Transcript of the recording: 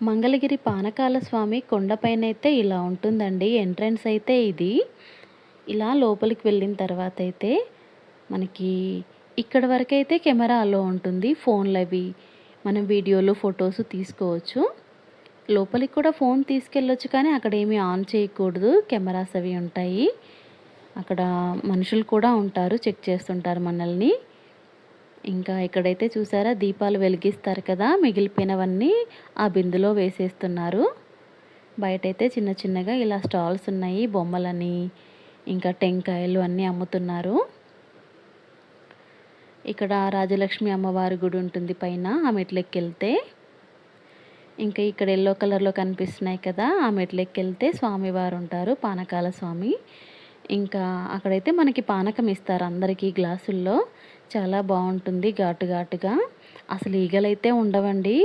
మంగళగిరి పానకాల స్వామి కొండపైనైతే ఇలా ఉంటుందండి. ఎంట్రన్స్ అయితే ఇది. ఇలా లోపలికి వెళ్ళిన తర్వాత అయితే మనకి ఇక్కడ వరకైతే కెమెరా అలో ఉంటుంది. ఫోన్‌లవి మనం వీడియోలు, ఫోటోస్ తీసుకోవచ్చు. లోపలికి కూడా ఫోన్ తీసుకెళ్ళొచ్చు కానీ అక్కడేమి ఆన్ చేయకూడదు. కెమెరాస్ అవి ఉంటాయి. అక్కడ మనుషులు కూడా ఉంటారు. చెక్ చేస్తుంటారు మనల్ని. ఇంకా ఇక్కడైతే చూసారా దీపాలు వెలిగిస్తారు కదా! మిగిలిపోయినవన్నీ ఆ బిందెలో వేసేస్తున్నారు. బయటైతే చిన్న చిన్నగా ఇలా స్టాల్స్ ఉన్నాయి. బొమ్మలని, ఇంకా టెంకాయలు అన్నీ అమ్ముతున్నారు. ఇక్కడ రాజలక్ష్మి అమ్మవారి గుడి ఉంటుంది పైన. ఆ మెట్లెక్కెళ్తే. ఇంకా ఇక్కడ యెల్లో కలర్‌లో కనిపిస్తున్నాయి కదా! ఆ మెట్లెక్కెళ్తే స్వామివారు ఉంటారు. పానకాల స్వామి. ఇంకా అక్కడైతే మనకి పానకం ఇస్తారు అందరికీ గ్లాసుల్లో. చాలా బావుంటుంది ఘాటు ఘాటుగా. అసలు ఈగలైతే ఉండవండి.